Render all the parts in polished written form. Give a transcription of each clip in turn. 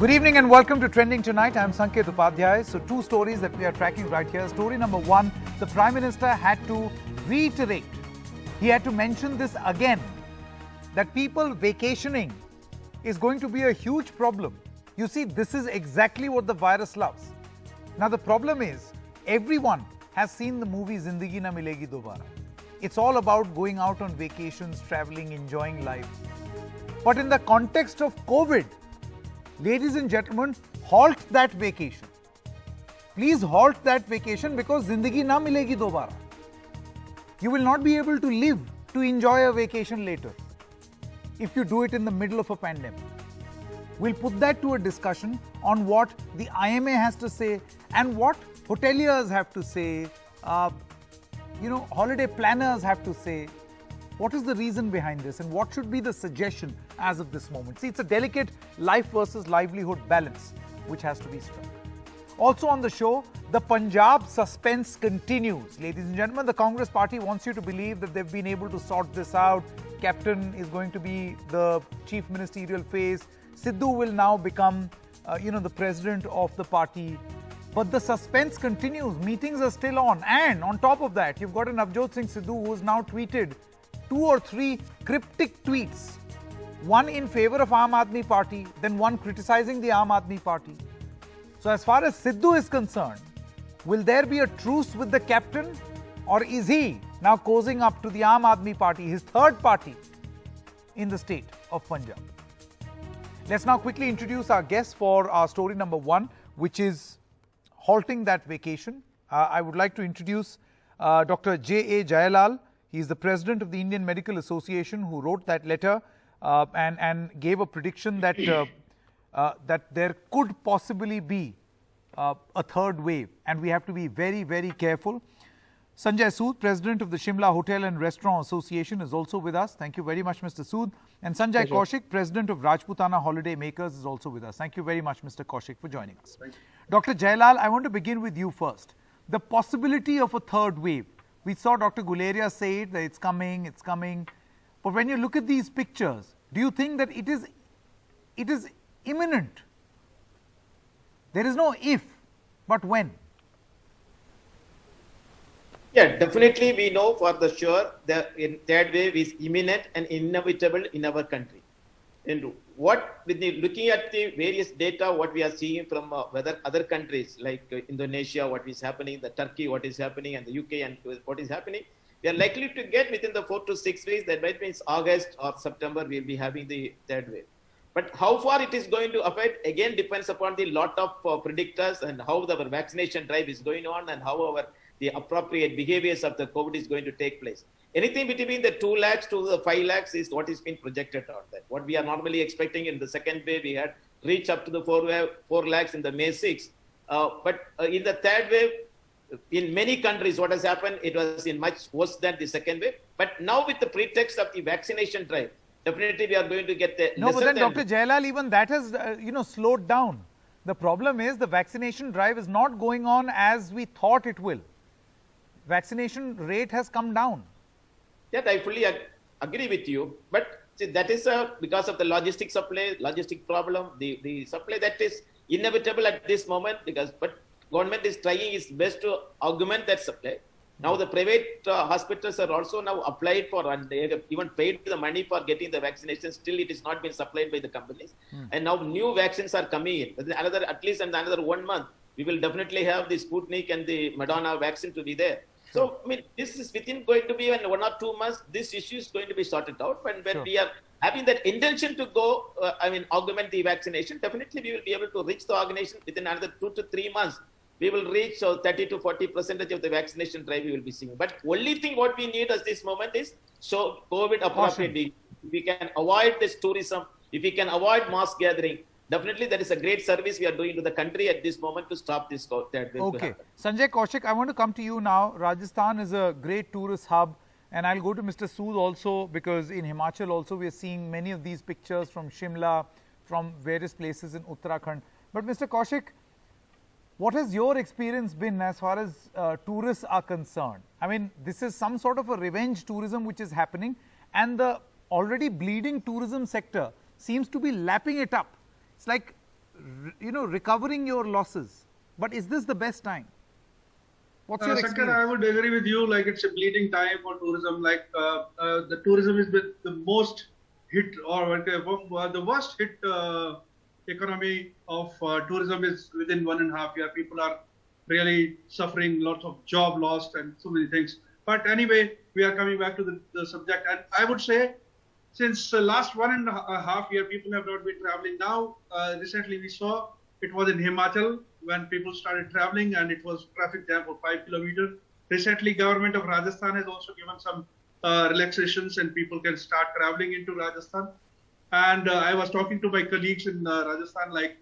Good evening and welcome to Trending Tonight. I am Sanket Upadhyay. So two stories that we are tracking right here. Story number one, the Prime Minister had to reiterate, he had to mention this again, that people vacationing is going to be a huge problem. You see, this is exactly what the virus loves. Now the problem is, everyone has seen the movie Zindagi Na Milegi Dobara. It's all about going out on vacations, traveling, enjoying life. But in the context of COVID, ladies and gentlemen, halt that vacation. Please halt that vacation because Zindagi na milegi dobara. You will not be able to live to enjoy a vacation later if you do it in the middle of a pandemic. We'll put that to a discussion on what the IMA has to say and what hoteliers have to say, holiday planners have to say. What is the reason behind this and what should be the suggestion as of this moment? See, it's a delicate life versus livelihood balance which has to be struck. Also on the show, the Punjab suspense continues. Ladies and gentlemen, the Congress party wants you to believe that they've been able to sort this out. Captain is going to be the chief ministerial face. Sidhu will now become, the president of the party. But the suspense continues. Meetings are still on. And on top of that, you've got an Navjot Singh Sidhu who's now tweeted 2 or 3 cryptic tweets, one in favor of Aam Aadmi Party, then one criticizing the Aam Aadmi Party. So as far as Sidhu is concerned, will there be a truce with the captain, or is he now cozying up to the Aam Aadmi Party, his third party in the state of Punjab? Let's now quickly introduce our guests for our story number one, which is halting that vacation. I would like to introduce Dr. J.A. Jayalal. He is the president of the Indian Medical Association who wrote that letter and gave a prediction that that there could possibly be a third wave, and we have to be very, very careful. Sanjay Sood, president of the Shimla Hotel and Restaurant Association, is also with us. Thank you very much, Mr. Sood. And Sanjay Kaushik, president of Rajputana Holiday Makers, is also with us. Thank you very much, Mr. Kaushik, for joining us. Dr. Jayalal, I want to begin with you first. The possibility of a third wave. We saw Dr. Guleria say that it's coming. But when you look at these pictures, do you think that it is imminent? There is no if, but when. Yeah, definitely we know for the sure the third wave is imminent and inevitable in our country. And looking at the various data, what we are seeing from whether other countries like Indonesia, what is happening, the Turkey, what is happening, and the UK and what is happening, we are likely to get within the 4 to 6 weeks. That might mean August or September we'll be having the third wave. But how far it is going to affect again depends upon the lot of predictors and how our vaccination drive is going on and how the appropriate behaviors of the COVID is going to take place. Anything between the 2 lakhs to the 5 lakhs is what is being projected out there. What we are normally expecting in the second wave, we had reached up to the 4 lakhs in the May 6th. But in the third wave, in many countries, what has happened, it was in much worse than the second wave. But now with the pretext of the vaccination drive, definitely we are going to get the... No, but then Dr. Jayalal, even that has, slowed down. The problem is the vaccination drive is not going on as we thought it will. Vaccination rate has come down. That I fully agree with you, but see, that is because of the logistic problem, the supply that is inevitable at this moment but government is trying its best to augment that supply. Now the private hospitals are also now applied for and they have even paid the money for getting the vaccination. Still it is not been supplied by the companies. And now new vaccines are coming in. At least in another 1 month, we will definitely have the Sputnik and the Moderna vaccine to be there. So, this is going to be in 1 or 2 months, this issue is going to be sorted out. And when we are having that intention to go, augment the vaccination, definitely we will be able to reach the organization within another 2 to 3 months. We will reach 30 to 40% of the vaccination drive we will be seeing. But only thing what we need at this moment is COVID appropriately. If we can avoid this tourism, if we can avoid mass gathering, definitely, that is a great service we are doing to the country at this moment to stop this third wave. Okay. Sanjay Kaushik, I want to come to you now. Rajasthan is a great tourist hub, and I'll go to Mr. Sood also because in Himachal also we are seeing many of these pictures from Shimla, from various places in Uttarakhand. But Mr. Kaushik, what has your experience been as far as tourists are concerned? I mean, this is some sort of a revenge tourism which is happening, and the already bleeding tourism sector seems to be lapping it up. It's like recovering your losses. But is this the best time? What's your Sankar, experience? I would agree with you. Like it's a bleeding time for tourism. Like the tourism is the most hit or the worst hit economy of tourism is within 1.5 years. People are really suffering lots of job loss and so many things. But anyway, we are coming back to the subject. And I would say since the last 1.5 years, people have not been traveling. Now, recently we saw it was in Himachal when people started traveling and it was traffic jam for 5 kilometers. Recently, government of Rajasthan has also given some relaxations and people can start traveling into Rajasthan. And I was talking to my colleagues in Rajasthan, like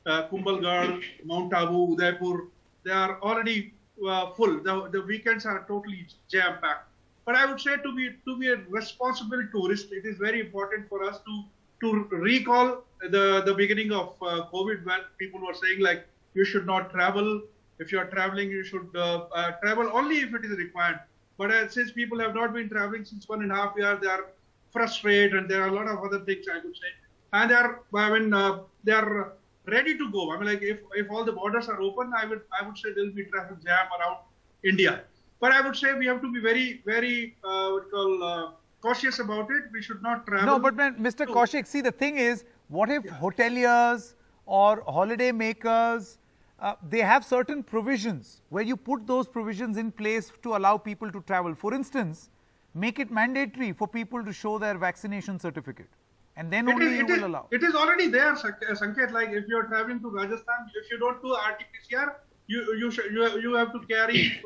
Kumbhalgarh, Mount Abu, Udaipur. They are already full. The weekends are totally jam-packed. But I would say to be a responsible tourist, it is very important for us to recall the beginning of COVID when people were saying like you should not travel. If you are traveling, you should travel only if it is required. But since people have not been traveling since 1.5 years, they are frustrated and there are a lot of other things I could say. And they are ready to go. I mean, like if all the borders are open, I would say there will be traffic jam around India. But I would say we have to be very, very cautious about it. We should not travel. No, but Mr. Kaushik, see, the thing is, what if hoteliers or holiday makers, they have certain provisions where you put those provisions in place to allow people to travel. For instance, make it mandatory for people to show their vaccination certificate. And then only you will allow. It is already there, Sanket. Like if you are traveling to Rajasthan, if you don't do RT-PCR, you have to carry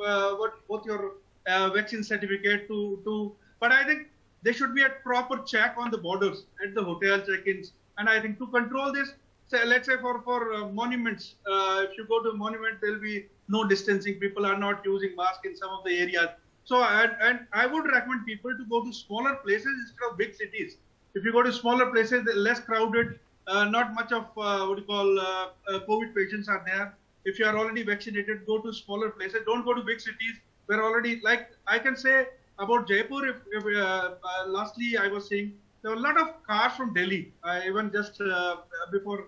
both your vaccine certificate to. But I think there should be a proper check on the borders at the hotel check-ins. And I think to control this, let's say for monuments, if you go to a monument, there will be no distancing. People are not using masks in some of the areas. So and I would recommend people to go to smaller places instead of big cities. If you go to smaller places, they're less crowded, not much of COVID patients are there. If you are already vaccinated, go to smaller places. Don't go to big cities where already, like I can say about Jaipur, lastly I was saying, there were a lot of cars from Delhi, even just before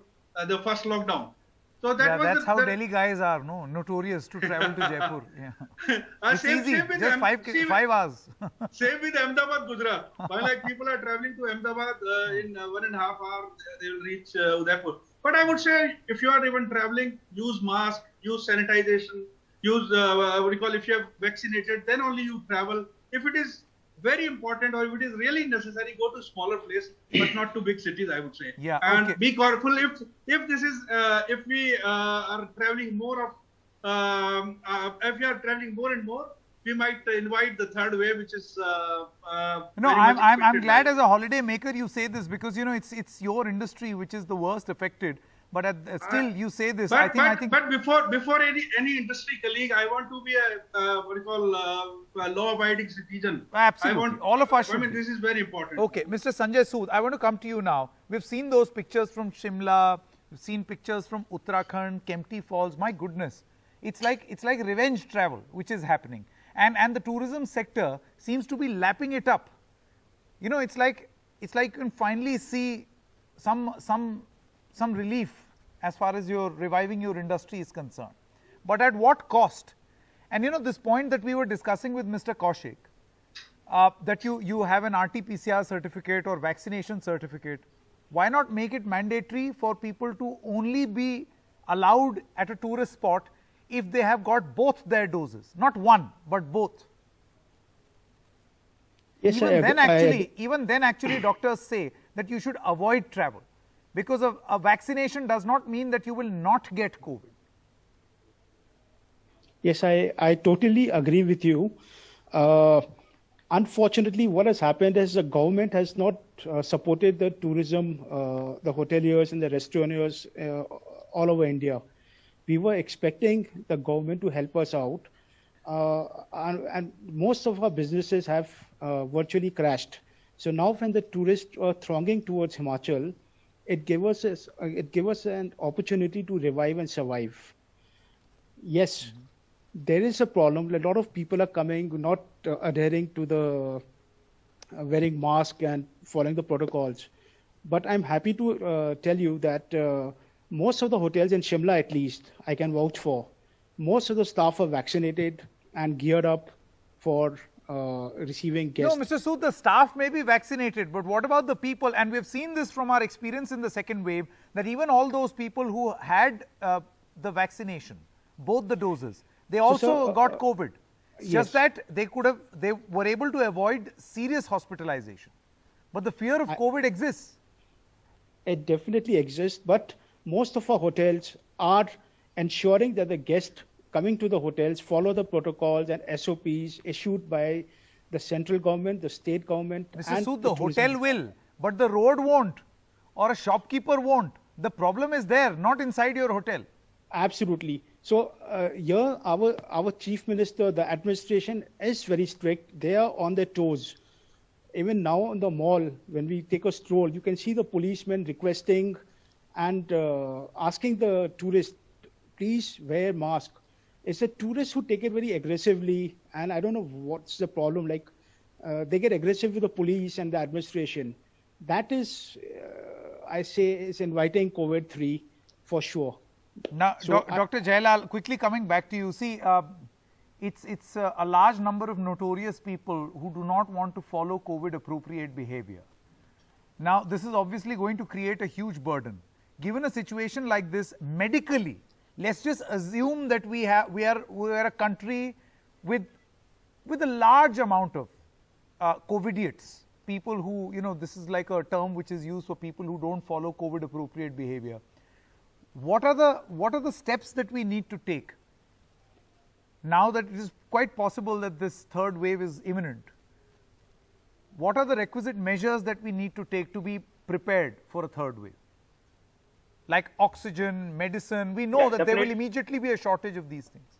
the first lockdown. So that's how Delhi guys are, notorious to travel to Jaipur. Yeah. It's easy, just 5 hours. Same with Ahmedabad, Gujarat. Like people are traveling to Ahmedabad in 1.5 hours, they will reach Udaipur. But I would say if you are even traveling, use mask, use sanitization, use if you are vaccinated, then only you travel. If it is very important or if it is really necessary, go to smaller place, but not to big cities, I would say. Yeah, and be careful if this is if we are traveling more of if we are traveling more and more, we might invite the third wave, which is no. I'm glad as a holiday maker you say this because it's your industry which is the worst affected. But still, you say this. But before any industry colleague, I want to be a law-abiding citizen. Absolutely, all of us should. I mean, this is very important. Okay, Mr. Sanjay Sood, I want to come to you now. We've seen those pictures from Shimla. We've seen pictures from Uttarakhand, Kempty Falls. My goodness, it's like revenge travel, which is happening, and the tourism sector seems to be lapping it up. It's like you can finally see some relief as far as reviving your industry is concerned. But at what cost? And this point that we were discussing with Mr. Kaushik, that you have an RT-PCR certificate or vaccination certificate, why not make it mandatory for people to only be allowed at a tourist spot if they have got both their doses, not one, but both? Yes, even then actually doctors say that you should avoid travel. Because of a vaccination does not mean that you will not get COVID. Yes, I totally agree with you. Unfortunately, what has happened is the government has not supported the tourism, the hoteliers and the restaurateurs all over India. We were expecting the government to help us out. And most of our businesses have virtually crashed. So now when the tourists are thronging towards Himachal, it gave us an opportunity to revive and survive. Yes, there is a problem. A lot of people are coming, not adhering to the wearing mask and following the protocols. But I'm happy to tell you that most of the hotels in Shimla, at least, I can vouch for, most of the staff are vaccinated and geared up for receiving guests. No, Mr. Sood, the staff may be vaccinated, but what about the people? And we've seen this from our experience in the second wave, that even all those people who had the vaccination, both the doses, they also got COVID. It's just that they were able to avoid serious hospitalization. But the fear of COVID exists. It definitely exists, but most of our hotels are ensuring that the guests coming to the hotels follow the protocols and SOPs issued by the central government, the state government. Mr. And Sood, the hotel will, but the road won't, or a shopkeeper won't. The problem is there, not inside your hotel. Absolutely. So here, our chief minister, the administration is very strict. They are on their toes. Even now in the mall, when we take a stroll, you can see the policemen requesting and asking the tourists, please wear mask. It's the tourists who take it very aggressively, and I don't know what's the problem. Like they get aggressive with the police and the administration. That is, I say, is inviting COVID-3 for sure. Now, so Dr. Jailal, quickly coming back to you. See, it's a large number of notorious people who do not want to follow COVID-appropriate behavior. Now, this is obviously going to create a huge burden. Given a situation like this, medically, let's just assume that we are a country with a large amount of COVIDiots, people who, this is like a term which is used for people who don't follow COVID-appropriate behavior. What are the steps that we need to take now that it is quite possible that this third wave is imminent? What are the requisite measures that we need to take to be prepared for a third wave? Like oxygen, medicine, we know that there will immediately be a shortage of these things.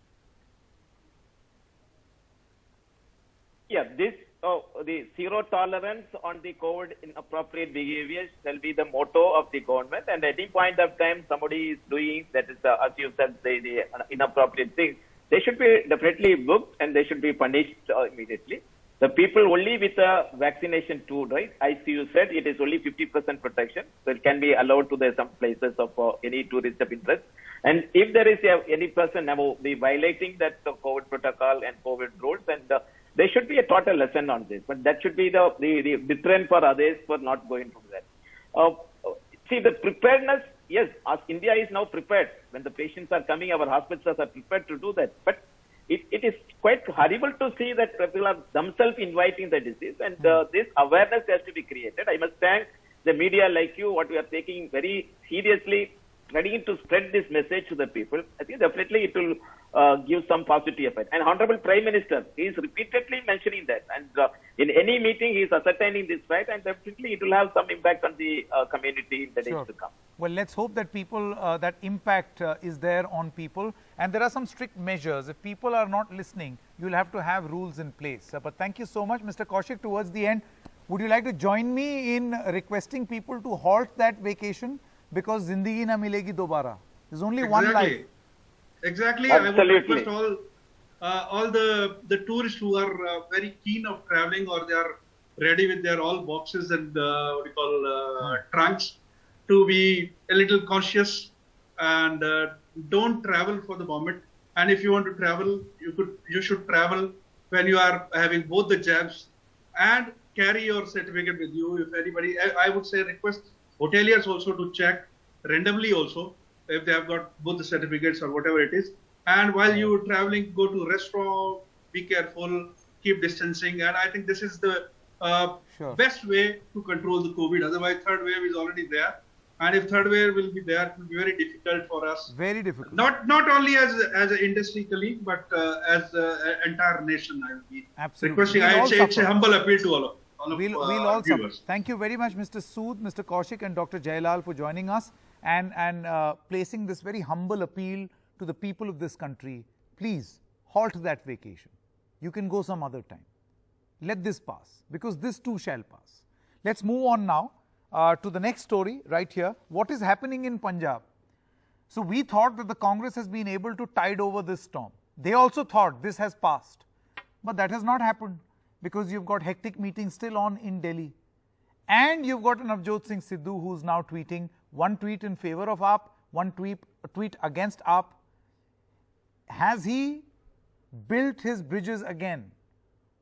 Yeah, the zero tolerance on the COVID inappropriate behaviors shall be the motto of the government. And at any point of time, somebody is doing that is, as you said, the inappropriate things. They should be definitely booked and they should be punished immediately. The people only with a vaccination tool, right? As you said, it is only 50% protection, so it can be allowed to some places of any tourist of interest. And if there is any person be violating that COVID protocol and COVID rules, and there should be a total lesson on this. But that should be the deterrent for others for not going through that. See, the preparedness, yes, as India is now prepared. When the patients are coming, our hospitals are prepared to do that. But it is quite horrible to see that people are themselves inviting the disease, and this awareness has to be created. I must thank the media like you, what we are taking very seriously, trying to spread this message to the people. I think definitely it will give some positive effect. And Honorable Prime Minister is repeatedly mentioning that, and in any meeting he is ascertaining this fact, and definitely it will have some impact on the community in the days to come. Well, let's hope that people, that impact is there on people, and there are some strict measures. If people are not listening, you'll have to have rules in place. But thank you so much, Mr. Kaushik. Towards the end, would you like to join me in requesting people to halt that vacation, because zindagi na milegi dobara? There's only one life. Exactly. Absolutely. I would request all the tourists who are very keen of traveling, or they are ready with their all boxes and what we call trunks, to be a little cautious and don't travel for the moment. And if you want to travel, you should travel when you are having both the jabs, and carry your certificate with you. If anybody, I would say request hoteliers also to check randomly also if they have got both the certificates or whatever it is. And while you are traveling, go to restaurant, be careful, keep distancing. And I think this is the best way to control the COVID. Otherwise, third wave is already there. And if third wave will be there, it will be very difficult for us. Very difficult. Not only as an industry colleague, but as an entire nation. I will be requesting. It's a humble appeal to all of we'll all viewers. Thank you very much, Mr. Sood, Mr. Kaushik, and Dr. Jailal for joining us and placing this very humble appeal to the people of this country. Please halt that vacation. You can go some other time. Let this pass, because this too shall pass. Let's move on now to the next story right here. What is happening in Punjab? So we thought that the Congress has been able to tide over this storm. They also thought this has passed, but that has not happened, because you've got hectic meetings still on in Delhi. And you've got Navjot Singh Sidhu, who's now tweeting one tweet in favor of AAP, one tweet against AAP. Has he built his bridges again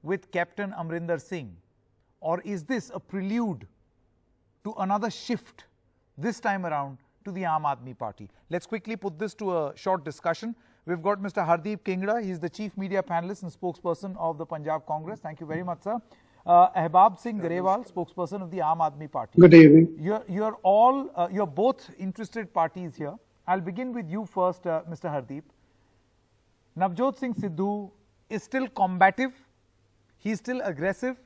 with Captain Amrinder Singh, or is this a prelude to another shift this time around to the Aam Aadmi Party? Let's quickly put this to a short discussion. We've got Mr. Hardeep Kingra. He's the Chief Media Panelist and Spokesperson of the Punjab Congress. Thank you very much, sir. Ahbab Singh Grewal, Spokesperson of the Aam Aadmi Party. Good evening. You're both interested parties here. I'll begin with you first, Mr. Hardeep. Navjot Singh Sidhu is still combative. He's still aggressive.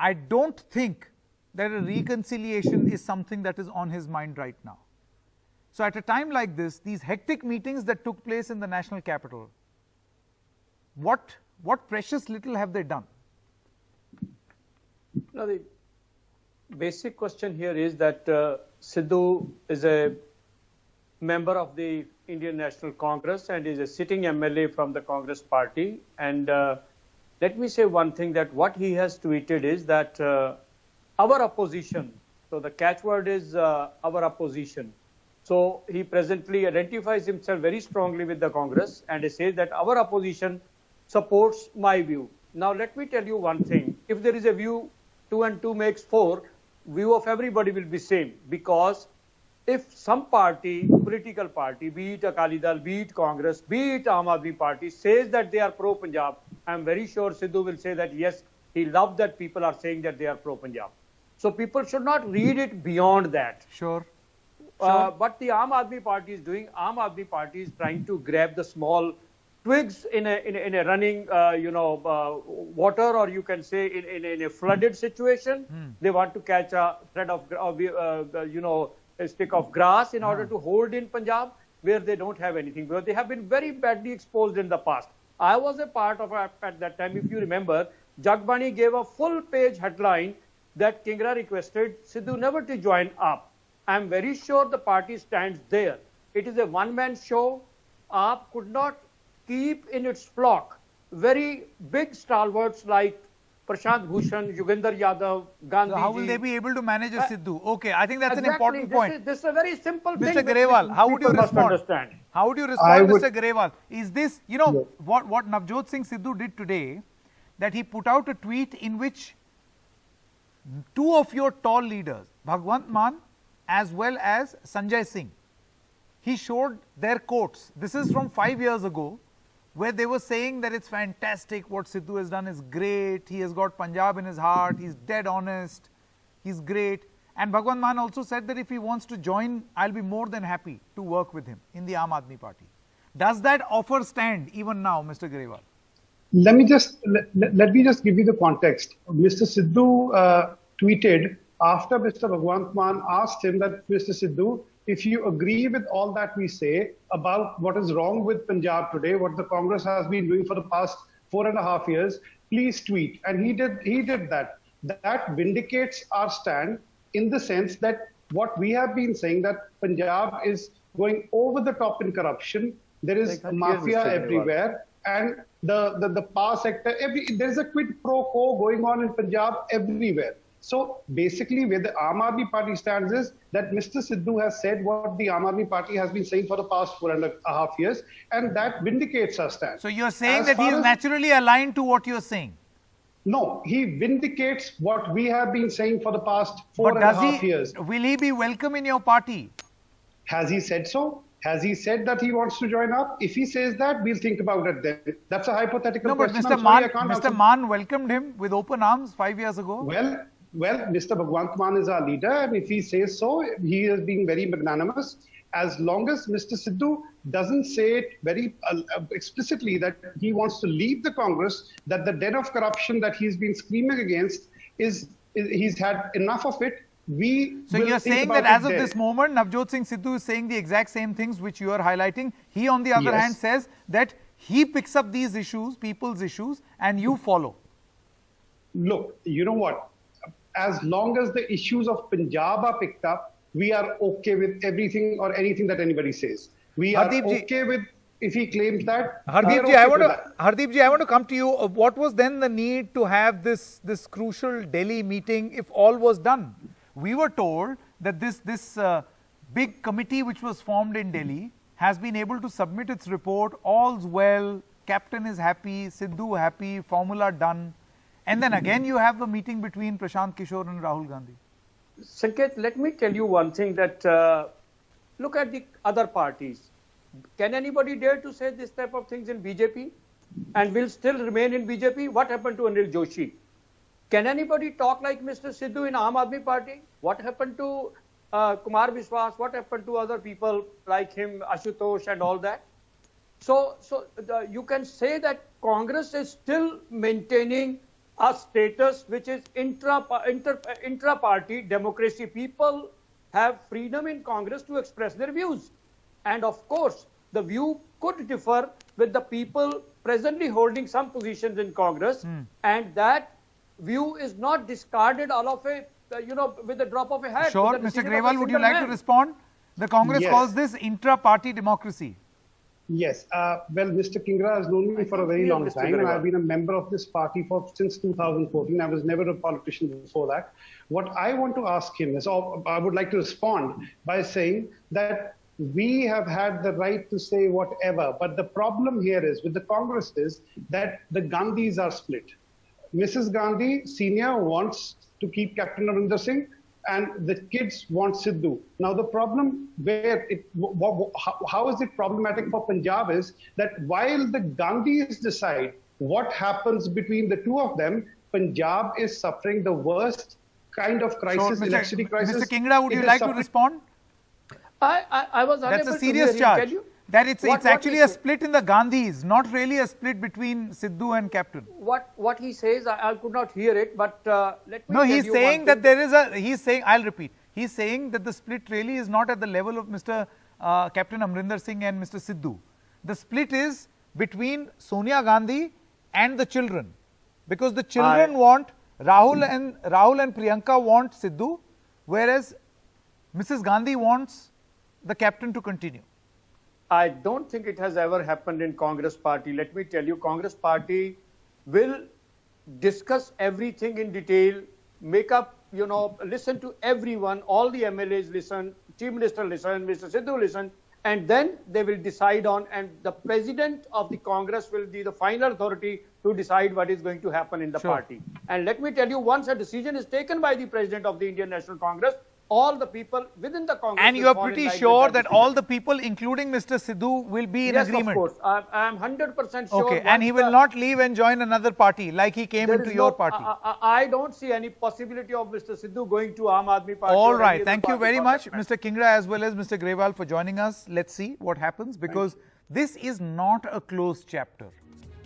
I don't think that a reconciliation is something that is on his mind right now. So at a time like this, these hectic meetings that took place in the national capital, what precious little have they done? Now, the basic question here is that Sidhu is a member of the Indian National Congress and is a sitting MLA from the Congress party. And let me say one thing, that what he has tweeted is that our opposition, so the catchword is our opposition. So he presently identifies himself very strongly with the Congress and he says that our opposition supports my view. Now let me tell you one thing. If there is a view 2 and 2 makes 4, view of everybody will be same, because if some party, political party, be it Akali Dal, be it Congress, be it Aam Aadmi Party, says that they are pro-Punjab, I am very sure Sidhu will say that yes, he loves that people are saying that they are pro-Punjab. So people should not read it beyond that. Sure. But the Aam Aadmi Party is doing, Aam Aadmi Party is trying to grab the small twigs in a running, water, or you can say in a flooded situation. They want to catch a thread of, a stick of grass in order to hold in Punjab, where they don't have anything, because they have been very badly exposed in the past. I was a part of it at that time. If you remember, Jagbani gave a full-page headline that Kingra requested Sidhu never to join up. I am very sure the party stands there. It is a one-man show. AAP could not keep in its flock very big stalwarts like Prashant Bhushan, Yogendra Yadav, Gandhi. So how will they be able to manage a Sidhu? Okay, I think that's an important point. This is a very simple thing. Mr. Grewal, how would you respond? How would you respond, Mr. Grewal? Is this, what Navjot Singh Sidhu did today, that he put out a tweet in which 2 of your tall leaders, Bhagwant Mann as well as Sanjay Singh, he showed their quotes. This is from 5 years ago, where they were saying that it's fantastic, what Sidhu has done is great, he has got Punjab in his heart, he's dead honest, he's great. And Bhagwant Mann also said that if he wants to join, I'll be more than happy to work with him in the Aam Aadmi Party. Does that offer stand even now, Mr. Grewal? Let me just give you the context. Mr. Sidhu tweeted after Mr. Bhagwant Mann asked him that, Mr. Sidhu, if you agree with all that we say about what is wrong with Punjab today, what the Congress has been doing for the past 4.5 years, please tweet. And he did that. That vindicates our stand in the sense that what we have been saying, that Punjab is going over the top in corruption. There is mafia everywhere, and the power sector, there is a quid pro quo going on in Punjab everywhere. So basically where the Aam Aadmi Party stands is that Mr. Sidhu has said what the Aam Aadmi Party has been saying for the past 4.5 years, and that vindicates our stand. So you're saying that he is naturally aligned to what you're saying? No, he vindicates what we have been saying for the past 4.5 years. Will he be welcome in your party? Has he said so? Has he said that he wants to join up? If he says that, we'll think about it then. That's a hypothetical question. No, but Mr. Mann welcomed him with open arms 5 years ago. Well, Mr. Bhagwant Mann is our leader, and if he says so, he is being very magnanimous. As long as Mr. Sidhu doesn't say it very explicitly that he wants to leave the Congress, that the den of corruption that he's been screaming against he's had enough of it. So you're saying that as of this moment, Navjot Singh Sidhu is saying the exact same things which you are highlighting. He, on the other hand, says that he picks up these issues, people's issues, and you follow. Look, you know what? As long as the issues of Punjab are picked up, we are okay with everything or anything that anybody says. We are okay with if he claims that. Hardeep ji, I want to come to you. What was then the need to have this this crucial Delhi meeting if all was done? We were told that big committee which was formed in Delhi has been able to submit its report, all's well, captain is happy, Sidhu happy, formula done. And then again you have the meeting between Prashant Kishore and Rahul Gandhi. Sanket, let me tell you one thing that look at the other parties. Can anybody dare to say this type of things in BJP and will still remain in BJP? What happened to Anil Joshi? Can anybody talk like Mr. Sidhu in Aam Aadmi Party? What happened to Kumar Vishwas? What happened to other people like him, Ashutosh and all that? So you can say that Congress is still maintaining a status which is intra-party democracy. People have freedom in Congress to express their views. And of course, the view could differ with the people presently holding some positions in Congress. And that view is not discarded all of it, with the drop of a hat. Sure, Mr. Grewal, would you like to respond? The Congress calls this intra-party democracy. Yes. Well, Mr. Kingra has known me for a very long time, and I've been a member of this party since 2014. I was never a politician before that. What I want to ask him is, or I would like to respond by saying that we have had the right to say whatever, but the problem here is with the Congress is that the Gandhis are split. Mrs. Gandhi Senior wants to keep Captain Amrinder Singh, and the kids want Sidhu. Now the problem how is it problematic for Punjab is that while the Gandhis decide what happens between the two of them, Punjab is suffering the worst kind of crisis, electricity crisis. Mr. Kingra, would you like to respond? I was unable. That's a serious charge. That it's actually a split in the Gandhis, not really a split between Sidhu and Captain. What he says, I could not hear it, but let me No, he's saying that there is I'll repeat. He's saying that the split really is not at the level of Mr. Captain Amrinder Singh and Mr. Sidhu. The split is between Sonia Gandhi and the children. Because the children want, Rahul and Priyanka want Sidhu, whereas Mrs. Gandhi wants the captain to continue. I don't think it has ever happened in Congress party. Let me tell you, Congress party will discuss everything in detail, make up, listen to everyone, all the MLAs listen, Chief Minister listen, Mr. Sidhu listen, and then they will decide on, and the President of the Congress will be the final authority to decide what is going to happen in the party. And let me tell you, once a decision is taken by the President of the Indian National Congress, all the people within the Congress. And you are pretty sure that all the people, including Mr. Sidhu, will be in agreement? Yes, of course. I am 100% sure. Okay, and he will not leave and join another party like he came into your party? I don't see any possibility of Mr. Sidhu going to Aam Aadmi Party. All right. Thank you very much, Mr. Kingra, as well as Mr. Grewal, for joining us. Let's see what happens, because this is not a closed chapter.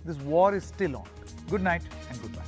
This war is still on. Good night and goodbye.